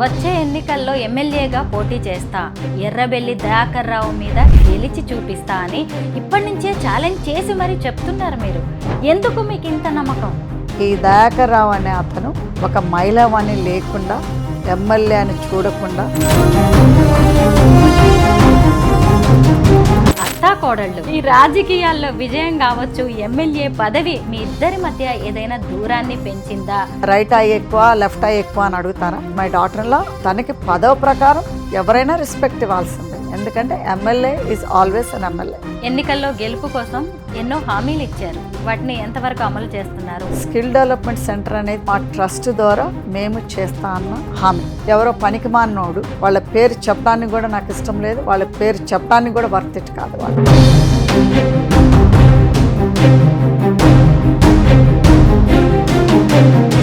వచ్చే ఎన్నికల్లో ఎమ్మెల్యేగా పోటీ చేస్తా, ఎర్రబెల్లి దయాకర్ రావు మీద గెలిచి చూపిస్తా అని ఇప్పటి నుంచే ఛాలెంజ్ చేసి మరీ చెప్తున్నారు మీరు. ఎందుకు మీకు ఇంత నమ్మకం? ఈ దయాకర్ రావు అనే అతను ఒక మహిళవని లేకుండా, ఎమ్మెల్యే అని చూడకుండా, అత్తాకోడళ్ళు ఈ రాజకీయాల్లో విజయం కావచ్చు, ఎమ్మెల్యే పదవి మీ ఇద్దరి మధ్య ఏదైనా దూరాన్ని పెంచిందా? రైట్ ఐ ఎక్కువ, లెఫ్ట్ ఐ ఎక్కువ అని అడుగుతారా? మై డాటర్లో తనకి పదవి ప్రకారం ఎవరైనా రెస్పెక్ట్ ఇవ్వాల్సిందే. ఎందుకంటే MLA is always an MLA. ఎన్నికల్లో గెలుపు కోసం ఎన్నో హామీలు ఇచ్చారు, వాటిని ఎంతవరకు అమలు చేస్తున్నారు? స్కిల్ డెవలప్మెంట్ సెంటర్ అనేది మా ట్రస్ట్ ద్వారా మేము చేస్తా అన్న హామీ. ఎవరో పనికిమాలినోడు వాళ్ళ పేరు చెప్పడానికి కూడా నాకు ఇష్టం లేదు, వాళ్ళ పేరు చెప్పడానికి కూడా వర్త్ ఇట్ కాదు. వాళ్ళు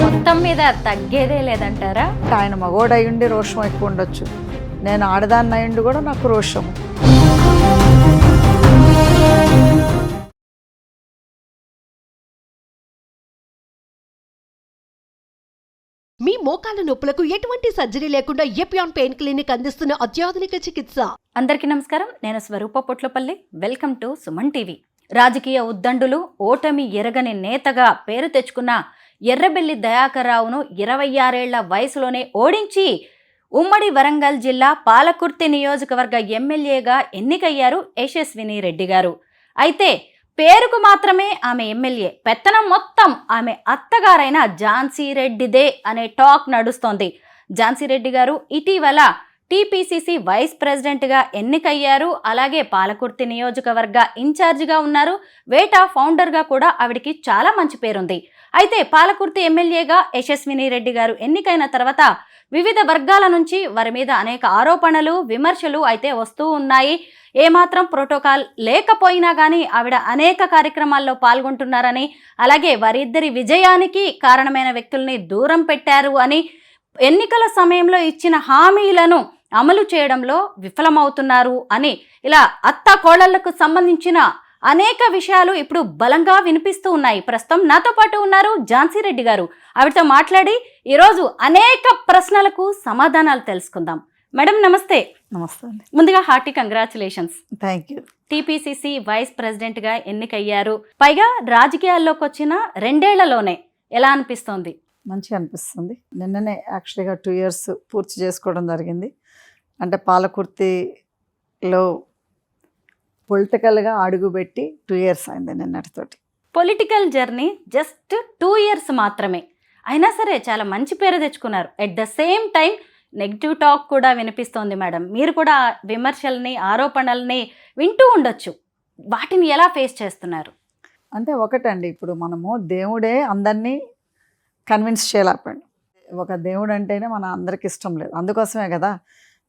మొత్తం మీద తగ్గేదే లేదంటారా? ఆయన మగోడు అయ్యుండి రోషం ఎక్కువ ఉండొచ్చు, నేను ఆడదాన్ని అయ్యుండి కూడా నాకు రోషము. మీ మోకాళ్ళ నొప్పులకు ఎటువంటి సర్జరీ లేకుండా ఎపియాన్ పెయిన్ క్లినిక్ అందిస్తున్న అత్యాధునిక చికిత్స. అందరికీ నమస్కారం, నేను Swaroopa Potlapalli. Welcome to Suman TV. రాజకీయ ఉద్దండులు, ఓటమి ఎరగని నేతగా పేరు తెచ్చుకున్న ఎర్రబెల్లి దయాకర్ రావును 26 ఏళ్ల వయసులోనే ఓడించి ఉమ్మడి వరంగల్ జిల్లా పాలకుర్తి నియోజకవర్గ ఎమ్మెల్యేగా ఎన్నికయ్యారు యశస్విని రెడ్డి గారు. అయితే పేరుకు మాత్రమే ఆమె ఎమ్మెల్యే, పెత్తనం మొత్తం ఆమె అత్తగారైన ఝాన్సీ రెడ్డిదే అనే టాక్ నడుస్తోంది. ఝాన్సీ రెడ్డి గారు ఇటీవల టీపీసీసీ వైస్ ప్రెసిడెంట్గా ఎన్నికయ్యారు. అలాగే పాలకుర్తి నియోజకవర్గ ఇన్ఛార్జిగా ఉన్నారు. వేటా ఫౌండర్గా కూడా ఆవిడికి చాలా మంచి పేరుంది. అయితే పాలకుర్తి ఎమ్మెల్యేగా యశస్విని రెడ్డి గారు ఎన్నికైన తర్వాత వివిధ వర్గాల నుంచి వారి మీద అనేక ఆరోపణలు, విమర్శలు అయితే వస్తూ ఉన్నాయి. ఏమాత్రం ప్రోటోకాల్ లేకపోయినా కానీ ఆవిడ అనేక కార్యక్రమాల్లో పాల్గొంటున్నారని, అలాగే వారిద్దరి విజయానికి కారణమైన వ్యక్తుల్ని దూరం పెట్టారు అని, ఎన్నికల సమయంలో ఇచ్చిన హామీలను అమలు చేయడంలో విఫలమవుతున్నారు అని, ఇలా అత్త కోడళ్లకు సంబంధించిన అనేక విషయాలు ఇప్పుడు బలంగా వినిపిస్తూ ఉన్నాయి. ప్రస్తుతం నాతో పాటు ఉన్నారు ఝాన్సీ రెడ్డి గారు. ఆవిడతో మాట్లాడి ఈరోజు అనేక ప్రశ్నలకు సమాధానాలు తెలుసుకుందాం. మేడం నమస్తే. నమస్తే అండి. ముందుగా hearty congratulations. Thank you. TPCC vice ప్రెసిడెంట్గా ఎన్నికయ్యారు, పైగా రాజకీయాల్లోకి వచ్చిన 2 ఏళ్లలోనే. ఎలా అనిపిస్తోంది? మంచిగా అనిపిస్తుంది. నిన్ననే యాక్చువల్గా 2 years పూర్తి చేసుకోవడం జరిగింది. అంటే పాలకుర్తిలో పొలిటికల్గా అడుగుపెట్టి 2 years అయింది నిన్నటితోటి. పొలిటికల్ జర్నీ జస్ట్ 2 years మాత్రమే అయినా సరే చాలా మంచి పేరు తెచ్చుకున్నారు. At the same time negative talk కూడా వినిపిస్తోంది. మేడం, మీరు కూడా విమర్శల్ని, ఆరోపణల్ని వింటూ ఉండొచ్చు. వాటిని ఎలా ఫేస్ చేస్తున్నారు? అంటే ఒకటండి, ఇప్పుడు మనము దేవుడే అందరినీ కన్విన్స్ చేయలేకపోయాడు. ఒక దేవుడు అంటేనే మన అందరికి ఇష్టం లేదు. అందుకోసమే కదా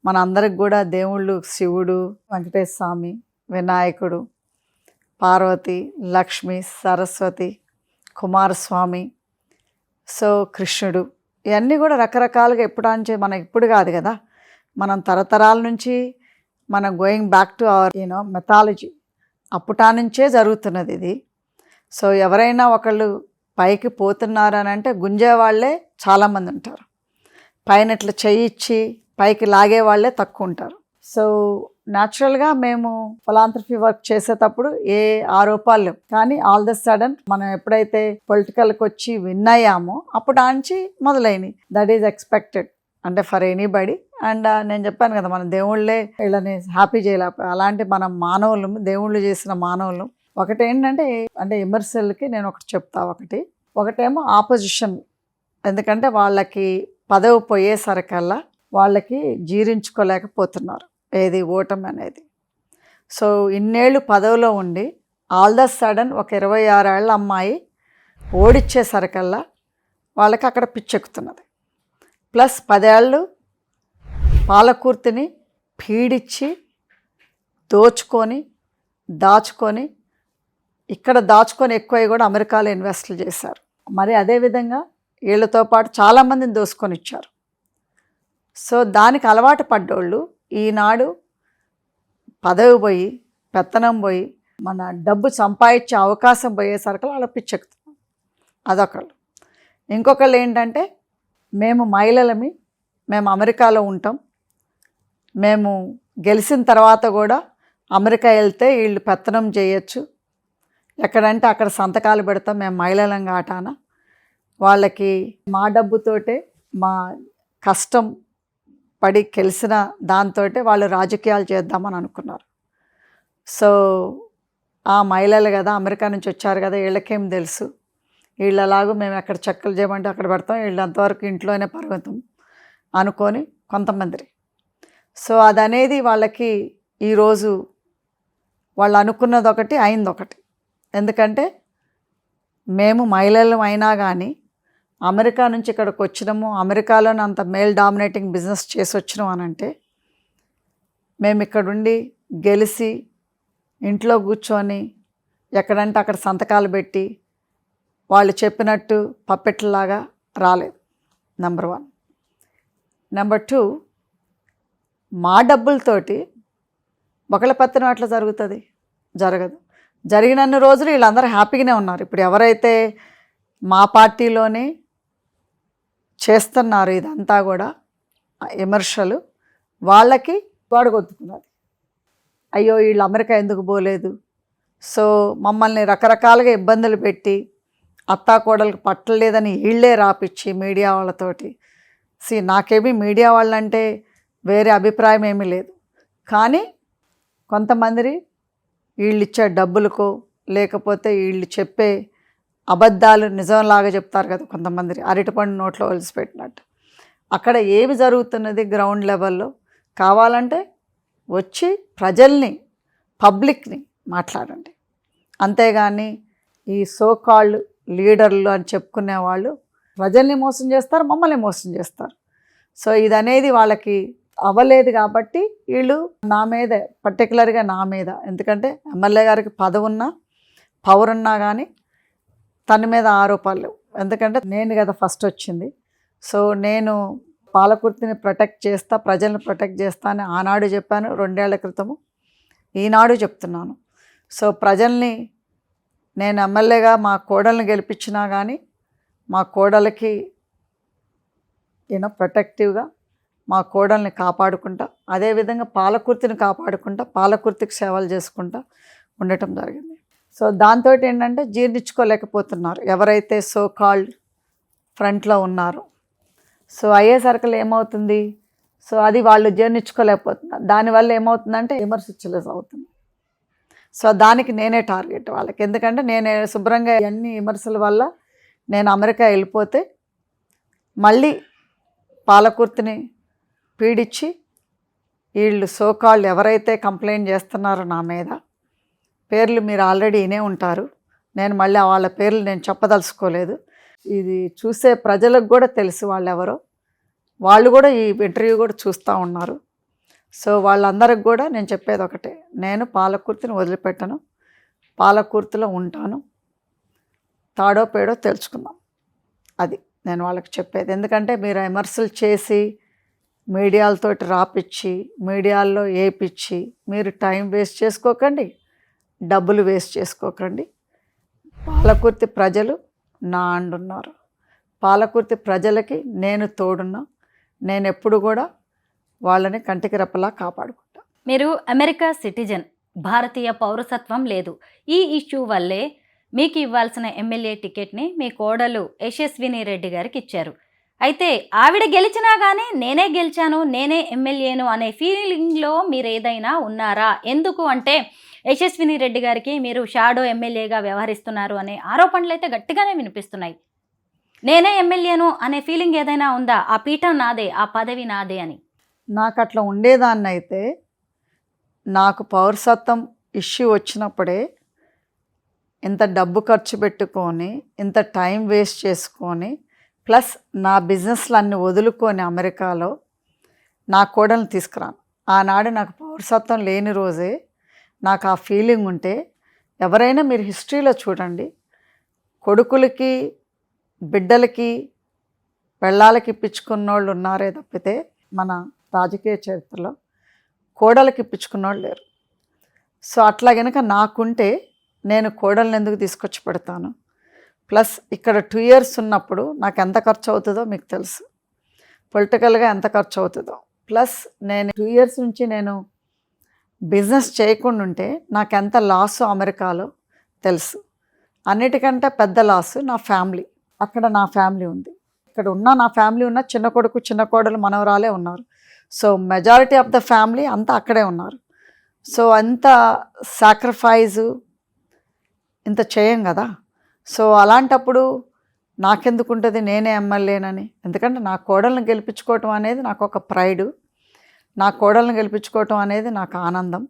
మన అందరికి కూడా దేవుళ్ళు శివుడు, వెంకటేశ్వర స్వామి, వినాయకుడు, పార్వతి, లక్ష్మి, సరస్వతి, కుమారస్వామి, సో కృష్ణుడు, ఇవన్నీ కూడా రకరకాలుగా ఎప్పుడాంచే మనకి ఇప్పుడు కాదు కదా, మనం తరతరాల నుంచి మనం going back to our methodology అప్పుటా నుంచే జరుగుతున్నది ఇది. సో ఎవరైనా ఒకళ్ళు పైకి పోతున్నారని అంటే గుంజే వాళ్ళే చాలామంది ఉంటారు, పైన ఇట్లా చెయ్యి ఇచ్చి పైకి లాగే వాళ్ళే తక్కువ ఉంటారు. సో న్యాచురల్గా మేము ఫిలాంథ్రఫీ వర్క్ చేసేటప్పుడు ఏ ఆరోపాలు లేవు. కానీ ఆల్ ద సడన్ మనం ఎప్పుడైతే పొలిటికల్కి వచ్చి విన్ అయ్యామో అప్పుడు ఆంచి మొదలైనవి. దట్ ఈజ్ ఎక్స్పెక్టెడ్ అంటే ఫర్ ఎనీబడి. అండ్ నేను చెప్పాను కదా, మన దేవుళ్ళే వీళ్ళని హ్యాపీ చేయలేకపోయి, అలాంటి మనం మానవులు, దేవుళ్ళు చేసిన మానవులు. ఒకటేంటంటే అంటే విమర్శలకి నేను ఒకటి చెప్తా. ఒకటేమో ఆపోజిషన్, ఎందుకంటే వాళ్ళకి పదవి పోయేసరికల్లా వాళ్ళకి జీర్ణించుకోలేకపోతున్నారు ఏది ఓటమి అనేది. సో ఇన్నేళ్ళు పదవిలో ఉండి ఆల్ ద సడన్ ఒక 26 ఏళ్ల అమ్మాయి ఓడిచ్చేసరికల్లా వాళ్ళకి అక్కడ పిచ్చెక్కుతున్నది. ప్లస్ 10 ఏళ్ళు పాలకుర్తిని పీడిచ్చి దోచుకొని దాచుకొని, ఇక్కడ దాచుకొని ఎక్కువ కూడా అమెరికాలో ఇన్వెస్ట్లు చేశారు. మరి అదేవిధంగా వీళ్ళతో పాటు చాలామందిని దోసుకొని ఇచ్చారు. సో దానికి అలవాటు పడ్డోళ్ళు ఈనాడు పదవి పోయి, పెత్తనం పోయి, మన డబ్బు సంపాదించే అవకాశం పోయేసరికి వాళ్ళ పిచ్చెక్కుతున్నారు. అదొకళ్ళు. ఇంకొకళ్ళు ఏంటంటే మేము మహిళలమి, మేము అమెరికాలో ఉంటాం, మేము గెలిచిన తర్వాత కూడా అమెరికా వెళ్తే వీళ్ళు పెత్తనం చేయొచ్చు, ఎక్కడంటే అక్కడ సంతకాలు పెడతాం, మేము మహిళలంగా ఆటాన వాళ్ళకి మా డబ్బుతోటే మా కష్టం పడి గెలిచిన దాంతో వాళ్ళు రాజకీయాలు చేద్దామని అనుకున్నారు. సో ఆ మహిళలు కదా, అమెరికా నుంచి వచ్చారు కదా, వీళ్ళకేం తెలుసు, వీళ్ళలాగూ మేము ఎక్కడ చెక్కలు చేయమంటే అక్కడ పెడతాం, వీళ్ళు అంతవరకు ఇంట్లోనే పరిమితం అనుకొని కొంతమంది. సో అదనేది వాళ్ళకి ఈరోజు వాళ్ళు అనుకున్నది ఒకటి, అయింది ఒకటి. ఎందుకంటే మేము మహిళలు అయినా కానీ అమెరికా నుంచి ఇక్కడికి వచ్చినాము, అమెరికాలోనే అంత మేల్ డామినేటింగ్ బిజినెస్ చేసి వచ్చినాం అని అంటే, మేము ఇక్కడుండి గెలిచి ఇంట్లో కూర్చొని ఎక్కడంటే అక్కడ సంతకాలు పెట్టి వాళ్ళు చెప్పినట్టు పప్పెట్లలాగా రాలేదు. నెంబర్ 1. నెంబర్ 2, మా డబ్బులతోటి ఒకళ్ళ పెత్తనం అట్లా జరుగుతుంది? జరగదు. జరిగినన్ని రోజులు వీళ్ళందరూ హ్యాపీగానే ఉన్నారు. ఇప్పుడు ఎవరైతే మా పార్టీలోనే చేస్తున్నారు ఇదంతా కూడా విమర్శలు, వాళ్ళకి గొడుగొత్తుకున్నది, అయ్యో వీళ్ళు అమెరికా ఎందుకు పోలేదు, సో మమ్మల్ని రకరకాలుగా ఇబ్బందులు పెట్టి అత్తాకోడలకు పట్టలేదని వీళ్ళే రాపిచ్చి మీడియా వాళ్ళతోటి. నాకేమీ మీడియా వాళ్ళంటే వేరే అభిప్రాయం ఏమీ లేదు, కానీ కొంతమంది వీళ్ళు ఇచ్చే డబ్బులకో లేకపోతే వీళ్ళు చెప్పే అబద్ధాలు నిజంలాగా చెప్తారు కదా కొంతమంది, అరటిపండు నోట్లో ఒలిసిపెట్టినట్టు. అక్కడ ఏమి జరుగుతున్నది గ్రౌండ్ లెవెల్లో కావాలంటే వచ్చి ప్రజల్ని, పబ్లిక్ని మాట్లాడండి. అంతేగాని ఈ సోకాల్డ్ లీడర్లు అని చెప్పుకునే వాళ్ళు ప్రజల్ని మోసం చేస్తారు, మమ్మల్ని మోసం చేస్తారు. సో ఇదనేది వాళ్ళకి అవ్వలేదు కాబట్టి వీళ్ళు నా మీద, పర్టికులర్గా నా మీద, ఎందుకంటే ఎమ్మెల్యే గారికి పదవి ఉన్నా పవర్ ఉన్నా కానీ తన మీద ఆరోపణలు లేవు. ఎందుకంటే నేను కదా ఫస్ట్ వచ్చింది. సో నేను పాలకుర్తిని ప్రొటెక్ట్ చేస్తా, ప్రజల్ని ప్రొటెక్ట్ చేస్తా అని ఆనాడు చెప్పాను, 2 ఏళ్ల క్రితము, ఈనాడు చెప్తున్నాను. సో ప్రజల్ని నేను ఎమ్మెల్యేగా మా కోడల్ని గెలిపించినా కానీ మా కోడలికి ప్రొటెక్టివ్గా మా కోడల్ని కాపాడుకుంటా, అదేవిధంగా పాలకుర్తిని కాపాడుకుంటా, పాలకుర్తికి సేవలు చేసుకుంటా ఉండటం జరిగింది. సో దాంతో ఏంటంటే జీర్ణించుకోలేకపోతున్నారు ఎవరైతే సో కాల్డ్ ఫ్రంట్లో ఉన్నారో. సో అయ్యేసరికి ఏమవుతుంది, సో అది వాళ్ళు జీర్ణించుకోలేకపోతున్నారు. దానివల్ల ఏమవుతుందంటే విమర్శించలేస్ అవుతుంది. సో దానికి నేనే టార్గెట్ వాళ్ళకి. ఎందుకంటే నేను శుభ్రంగా అన్ని విమర్శల వల్ల నేను అమెరికా వెళ్ళిపోతే మళ్ళీ పాలకుర్తిని పీడించి వీళ్ళు సోకాళ్ళు ఎవరైతే కంప్లైంట్ చేస్తున్నారో నా మీద, పేర్లు మీరు ఆల్రెడీ వినే ఉంటారు, నేను మళ్ళీ వాళ్ళ పేర్లు నేను చెప్పదలుచుకోలేదు. ఇది చూసే ప్రజలకు కూడా తెలుసు వాళ్ళెవరో, వాళ్ళు కూడా ఈ ఇంటర్వ్యూ కూడా చూస్తూ ఉన్నారు. సో వాళ్ళందరికి కూడా నేను చెప్పేది ఒకటే, నేను పాలకుర్తిని వదిలిపెట్టను, పాలకుర్తిలో ఉంటాను, తాడో పేడో తెలుసుకుందాం. అది నేను వాళ్ళకి చెప్పేది. ఎందుకంటే మీరు విమర్శలు చేసి మీడియాలతోటి రాపిచ్చి మీడియాల్లో ఏపిచ్చి మీరు టైం వేస్ట్ చేసుకోకండి, డబ్బులు వేస్ట్ చేసుకోకండి. పాలకుర్తి ప్రజలు నా అండున్నారు, పాలకుర్తి ప్రజలకి నేను తోడున్నా, నేను ఎప్పుడు కూడా వాళ్ళని కంటికి రెప్పలా కాపాడుకుంటా. మీరు అమెరికా సిటిజన్, భారతీయ పౌరసత్వం లేదు. ఈ ఇష్యూ వల్లే మీకు ఇవ్వాల్సిన ఎమ్మెల్యే టికెట్ని మీ కోడలు యశస్విని రెడ్డి గారికి ఇచ్చారు. అయితే ఆవిడ గెలిచినా కానీ నేనే గెలిచాను, నేనే ఎమ్మెల్యేను అనే ఫీలింగ్లో మీరు ఏదైనా ఉన్నారా? ఎందుకు అంటే యశస్విని రెడ్డి గారికి మీరు షాడో ఎమ్మెల్యేగా వ్యవహరిస్తున్నారు అనే ఆరోపణలు అయితే గట్టిగానే వినిపిస్తున్నాయి. నేనే ఎమ్మెల్యేను అనే ఫీలింగ్ ఏదైనా ఉందా? ఆ పీఠం నాదే, ఆ పదవి నాదే అని. నాకు అట్లా ఉండేదాన్ని. అయితే నాకు పౌరసత్వం ఇష్యూ వచ్చినప్పుడే ఇంత డబ్బు ఖర్చు పెట్టుకొని, ఇంత టైం వేస్ట్ చేసుకొని, ప్లస్ నా బిజినెస్లు అన్నీ వదులుకొని అమెరికాలో నా కోడల్ని తీసుకురాను. ఆనాడు నాకు పౌరసత్వం లేని రోజే నాకు ఆ ఫీలింగ్ ఉంటే, ఎవరైనా మీరు హిస్టరీలో చూడండి, కొడుకులకి బిడ్డలకి పెళ్ళాలకి ఇప్పించుకున్న వాళ్ళు ఉన్నారే తప్పితే మన రాజకీయ చరిత్రలో కోడలకి ఇప్పించుకున్న వాళ్ళు లేరు. సో అట్లా కనుక నాకుంటే నేను కోడల్ని ఎందుకు తీసుకొచ్చి పెడతాను? ప్లస్ ఇక్కడ 2 years ఉన్నప్పుడు నాకు ఎంత ఖర్చు అవుతుందో మీకు తెలుసు. పొలిటికల్గా ఎంత ఖర్చు అవుతుందో, ప్లస్ నేను 2 years నుంచి నేను బిజినెస్ చేయకుండా ఉంటే నాకు ఎంత లాస్ అమెరికాలో తెలుసు. అన్నిటికంటే పెద్ద లాస్ నా ఫ్యామిలీ. అక్కడ నా ఫ్యామిలీ ఉంది, ఇక్కడ ఉన్న నా ఫ్యామిలీ ఉన్న చిన్న కొడుకు చిన్న కోడలు మనవరాలే ఉన్నారు. So majority of the family అంతా అక్కడే ఉన్నారు. సో అంత సాక్రిఫైజు ఇంత చేయం కదా. సో అలాంటప్పుడు నాకెందుకు ఉంటుంది నేనే ఎమ్మెల్యేనని? ఎందుకంటే నా కోడలను గెలిపించుకోవటం అనేది నాకు ఒక ప్రైడు, నా కోడలను గెలిపించుకోవటం అనేది నాకు ఆనందం.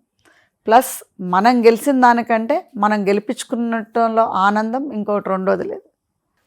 ప్లస్ మనం గెలిచిన దానికంటే మనం గెలిపించుకున్నటంలో ఆనందం ఇంకోటి రెండోది లేదు.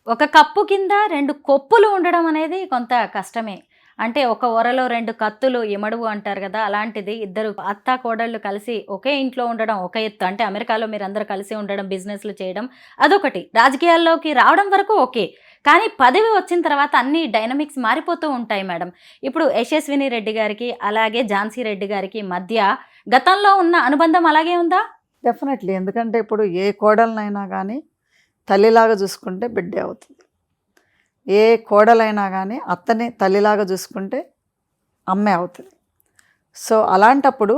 ఒక కప్పు కింద 2 కొప్పులు ఉండడం అనేది కొంత కష్టమే. అంటే ఒక ఒరలో 2 కత్తులు ఇమడువు అంటారు కదా, అలాంటిది ఇద్దరు అత్త కోడళ్ళు కలిసి ఒకే ఇంట్లో ఉండడం ఒక ఎత్తు. అంటే అమెరికాలో మీరు అందరూ కలిసి ఉండడం, బిజినెస్లు చేయడం అదొకటి. రాజకీయాల్లోకి రావడం వరకు ఓకే, కానీ పదవి వచ్చిన తర్వాత అన్ని డైనమిక్స్ మారిపోతూ ఉంటాయి మేడం. ఇప్పుడు యశస్విని రెడ్డి గారికి అలాగే ఝాన్సీ రెడ్డి గారికి మధ్య గతంలో ఉన్న అనుబంధం అలాగే ఉందా? డెఫినెట్లీ. ఎందుకంటే ఇప్పుడు ఏ కోడలనైనా కానీ తల్లిలాగా చూసుకుంటే బిడ్డే అవుతుంది, ఏ కోడలైనా కానీ అత్తని తల్లిలాగా చూసుకుంటే అమ్మే అవుతుంది. సో అలాంటప్పుడు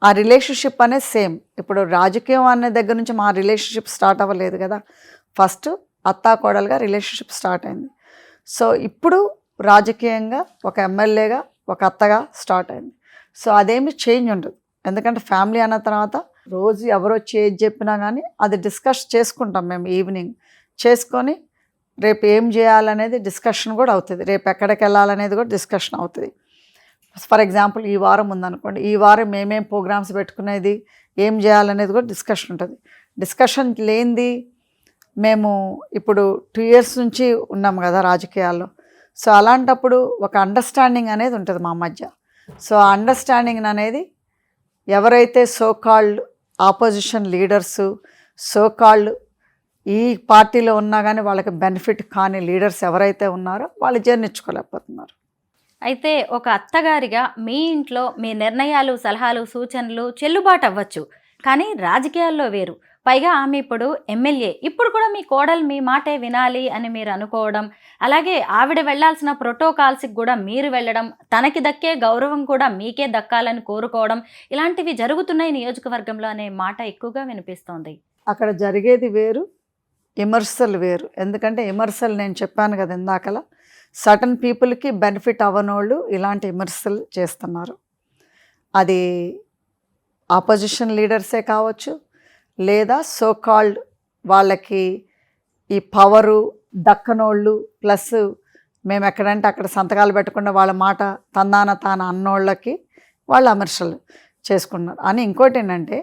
ఆ రిలేషన్షిప్ అనేది సేమ్. ఇప్పుడు రాజకీయం అనే దగ్గర నుంచి మా రిలేషన్షిప్ స్టార్ట్ అవ్వలేదు కదా, ఫస్ట్ అత్తా కోడలుగా రిలేషన్షిప్ స్టార్ట్ అయింది. సో ఇప్పుడు రాజకీయంగా ఒక ఎమ్మెల్యేగా ఒక అత్తగా స్టార్ట్ అయింది. సో అదేమి చేంజ్ ఉండదు, ఎందుకంటే ఫ్యామిలీ అన్న తర్వాత రోజు ఎవరు వచ్చి ఏది చెప్పినా కానీ అది డిస్కస్ చేసుకుంటాం మేము. ఈవినింగ్ చేసుకొని రేపు ఏం చేయాలనేది డిస్కషన్ కూడా అవుతుంది, రేపు ఎక్కడికి వెళ్ళాలనేది కూడా డిస్కషన్ అవుతుంది. ఫర్ ఎగ్జాంపుల్ ఈ వారం ఉందనుకోండి, ఈ వారం మేమేం ప్రోగ్రామ్స్ పెట్టుకునేది, ఏం చేయాలనేది కూడా డిస్కషన్ ఉంటుంది. డిస్కషన్ లేనిది మేము ఇప్పుడు 2 years నుంచి ఉన్నాం కదా రాజకీయాల్లో. సో అలాంటప్పుడు ఒక అండర్స్టాండింగ్ అనేది ఉంటుంది మా మధ్య. సో ఆ అండర్స్టాండింగ్ అనేది ఎవరైతే సోకాల్డ్ ఆపోజిషన్ లీడర్సు, సోకాల్డ్ ఈ పార్టీలో ఉన్నా కానీ వాళ్ళకి బెనిఫిట్ కాని లీడర్స్ ఎవరైతే ఉన్నారో వాళ్ళు జీర్ణించుకోలేకపోతున్నారు. అయితే ఒక అత్తగారిగా మీ ఇంట్లో మీ నిర్ణయాలు, సలహాలు, సూచనలు చెల్లుబాటు అవ్వచ్చు, కానీ రాజకీయాల్లో వేరు. పైగా ఆమె ఇప్పుడు ఎమ్మెల్యే. ఇప్పుడు కూడా మీ కోడలు మీ మాటే వినాలి అని మీరు అనుకోవడం, అలాగే ఆవిడ వెళ్లాల్సిన ప్రోటోకాల్స్కి కూడా మీరు వెళ్ళడం, తనకి దక్కే గౌరవం కూడా మీకే దక్కాలని కోరుకోవడం, ఇలాంటివి జరుగుతున్నాయి నియోజకవర్గంలో అనే మాట ఎక్కువగా వినిపిస్తోంది. అక్కడ జరిగేది వేరు, విమర్శలు వేరు. ఎందుకంటే విమర్శలు నేను చెప్పాను కదా ఇందాకలా, సర్టన్ పీపుల్కి బెనిఫిట్ అవ్వనోళ్ళు ఇలాంటి విమర్శలు చేస్తున్నారు. అది ఆపోజిషన్ లీడర్సే కావచ్చు, లేదా సోకాల్డ్ వాళ్ళకి ఈ పవరు దక్కనోళ్ళు, ప్లస్ మేము ఎక్కడంటే అక్కడ సంతకాలు పెట్టకుండా వాళ్ళ మాట తందాన తాన అన్నోళ్ళకి వాళ్ళు విమర్శలు చేసుకున్నారు. అని ఇంకోటి ఏంటంటే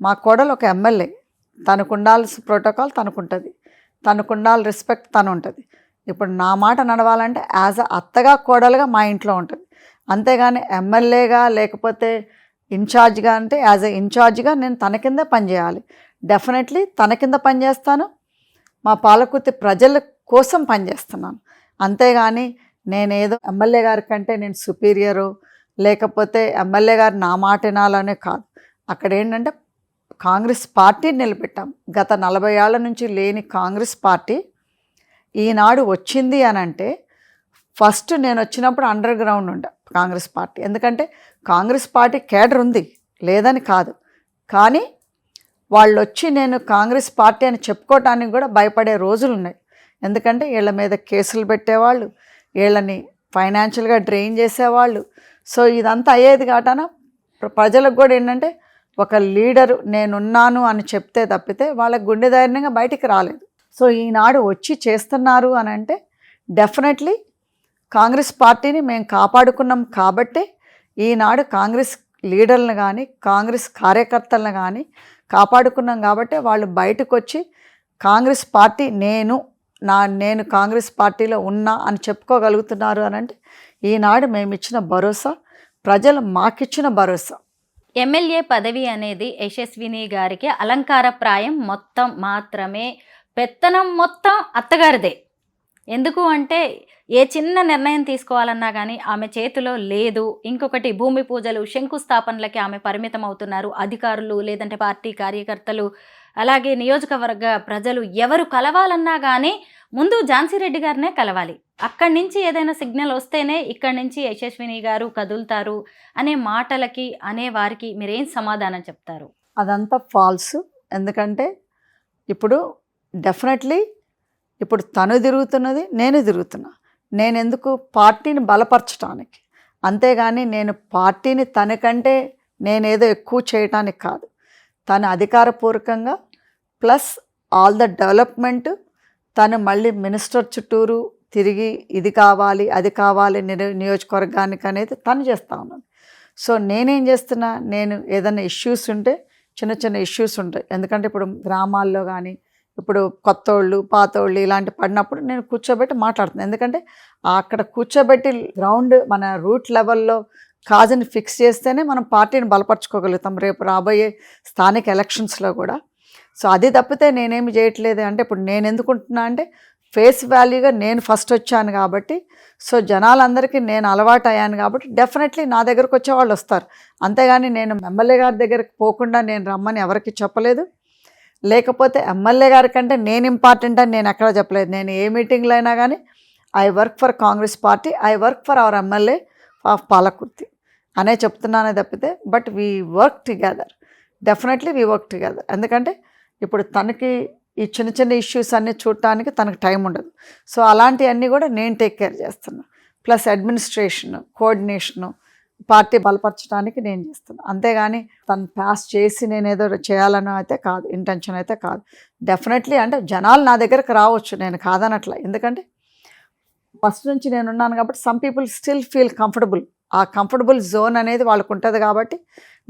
మా కోడలు ఒక ఎమ్మెల్యే, తనకు ఉండాల్సిన ప్రోటోకాల్ తనకుంటుంది, తనకు ఉండాలి రెస్పెక్ట్ తను ఉంటుంది. ఇప్పుడు నా మాట నడవాలంటే యాజ్ అ అత్తగా కోడలుగా మా ఇంట్లో ఉంటుంది, అంతేగాని ఎమ్మెల్యేగా లేకపోతే ఇన్ఛార్జ్గా అంటే యాజ్ ఎ ఇన్ఛార్జ్గా నేను తన కింద పనిచేయాలి. డెఫినెట్లీ తన కింద పనిచేస్తాను, మా పాలకుర్తి ప్రజల కోసం పనిచేస్తున్నాను. అంతేగాని నేనేదో ఎమ్మెల్యే గారి కంటే నేను సుపీరియరు, లేకపోతే ఎమ్మెల్యే గారు నా మాట వినాలనే కాదు. అక్కడ ఏంటంటే కాంగ్రెస్ పార్టీని నిలబెట్టాం. గత 40 ఏళ్ల నుంచి లేని కాంగ్రెస్ పార్టీ ఈనాడు వచ్చింది అని అంటే, ఫస్ట్ నేను వచ్చినప్పుడు అండర్ గ్రౌండ్ ఉండే కాంగ్రెస్ పార్టీ. ఎందుకంటే కాంగ్రెస్ పార్టీ కేడర్ ఉంది, లేదని కాదు, కానీ వాళ్ళు వచ్చి నేను కాంగ్రెస్ పార్టీ అని చెప్పుకోవటానికి కూడా భయపడే రోజులు ఉన్నాయి. ఎందుకంటే వీళ్ళ మీద కేసులు పెట్టేవాళ్ళు, వీళ్ళని ఫైనాన్షియల్గా డ్రైన్ చేసేవాళ్ళు. సో ఇదంతా అయ్యేది కాటన ప్రజలకు కూడా ఏంటంటే ఒక లీడరు నేనున్నాను అని చెప్తే తప్పితే వాళ్ళకి గుండె ధైర్యంగా బయటికి రాలేదు. సో ఈనాడు వచ్చి చేస్తున్నారు అని అంటే డెఫినెట్లీ కాంగ్రెస్ పార్టీని మేము కాపాడుకున్నాం కాబట్టే ఈనాడు కాంగ్రెస్ లీడర్లను కానీ కాంగ్రెస్ కార్యకర్తలను కానీ కాపాడుకున్నాం కాబట్టే వాళ్ళు బయటకు వచ్చి కాంగ్రెస్ పార్టీ నేను కాంగ్రెస్ పార్టీలో ఉన్నా అని చెప్పుకోగలుగుతున్నారు అని అంటే ఈనాడు మేము ఇచ్చిన భరోసా, ప్రజలు మాకిచ్చిన భరోసా. ఎమ్మెల్యే పదవి అనేది యశస్విని గారికి అలంకారప్రాయం మొత్తం మాత్రమే, పెత్తనం మొత్తం అత్తగారిదే. ఎందుకు అంటే ఏ చిన్న నిర్ణయం తీసుకోవాలన్నా కానీ ఆమె చేతిలో లేదు. ఇంకొకటి భూమి పూజలు, శంకుస్థాపనలకి ఆమె పరిమితం అవుతున్నారు. అధికారులు లేదంటే పార్టీ కార్యకర్తలు అలాగే నియోజకవర్గ ప్రజలు ఎవరు కలవాలన్నా కానీ ముందు ఝాన్సీ రెడ్డి గారినే కలవాలి, అక్కడి నుంచి ఏదైనా సిగ్నల్ వస్తేనే ఇక్కడి నుంచి యశస్విని గారు కదులుతారు అనే మాటలకి అనే వారికి మీరేం సమాధానం చెప్తారు? అదంతా ఫాల్స్. ఎందుకంటే ఇప్పుడు డెఫినెట్లీ ఇప్పుడు తను తిరుగుతున్నది, నేను తిరుగుతున్నా. నేను ఎందుకు పార్టీని బలపరచడానికి, అంతేగాని నేను పార్టీని తనకంటే నేనేదో ఎక్కువ చేయటానికి కాదు. తను అధికారపూర్వకంగా ప్లస్ ఆల్ ద డెవలప్మెంట్, తను మళ్ళీ మినిస్టర్ చుట్టూరు తిరిగి ఇది కావాలి అది కావాలి నియోజకవర్గానికి అనేది తను చేస్తూ ఉన్నాను. సో నేనేం చేస్తున్నా, నేను ఏదైనా ఇష్యూస్ ఉంటే చిన్న చిన్న ఇష్యూస్ ఉంటాయి. ఎందుకంటే ఇప్పుడు గ్రామాల్లో కానీ ఇప్పుడు కొత్తోళ్ళు పాతోళ్ళు ఇలాంటి పడినప్పుడు నేను కూర్చోబెట్టి మాట్లాడుతున్నాను. ఎందుకంటే అక్కడ కూర్చోబెట్టి గ్రౌండ్ మన రూట్ లెవెల్లో కాజుని ఫిక్స్ చేస్తేనే మనం పార్టీని బలపరచుకోగలుగుతాం రేపు రాబోయే స్థానిక ఎలక్షన్స్లో కూడా. సో అది తప్పితే నేనేమి చేయట్లేదు. అంటే ఇప్పుడు నేను ఎందుకుంటున్నా అంటే ఫేస్ వాల్యూగా నేను ఫస్ట్ వచ్చాను కాబట్టి, సో జనాలందరికీ నేను అలవాటు అయ్యాను కాబట్టి డెఫినెట్లీ నా దగ్గరకు వచ్చే వాళ్ళు వస్తారు. అంతేగాని నేను ఎమ్మెల్యే గారి దగ్గరికి పోకుండా నేను రమ్మని ఎవరికి చెప్పలేదు. లేకపోతే ఎమ్మెల్యే గారి కంటే నేను ఇంపార్టెంట్ అని నేను ఎక్కడా చెప్పలేదు. నేను ఏ మీటింగ్లో అయినా కానీ I work for Congress party, I work for hour MLA of Palakurthi అనే చెప్తున్నానే తప్పితే, but we work together, definitely we work together. ఎందుకంటే ఇప్పుడు తనకి ఈ చిన్న చిన్న ఇష్యూస్ అన్నీ చూడటానికి తనకు టైం ఉండదు. సో అలాంటివన్నీ కూడా నేను టేక్ కేర్ చేస్తున్నా. ప్లస్ అడ్మినిస్ట్రేషన్ కోఆర్డినేషను పార్టీ బలపరచడానికి నేను చేస్తున్నాను. అంతేగాని తను పాస్ చేసి నేను ఏదో చేయాలని అయితే కాదు, ఇంటెన్షన్ అయితే కాదు. డెఫినెట్లీ అంటే జనాలు నా దగ్గరకు రావచ్చు, నేను కాదనట్ల. ఎందుకంటే ఫస్ట్ నుంచి నేను ఉన్నాను కాబట్టి some people still feel comfortable. ఆ కంఫర్టబుల్ జోన్ అనేది వాళ్ళకు ఉంటుంది కాబట్టి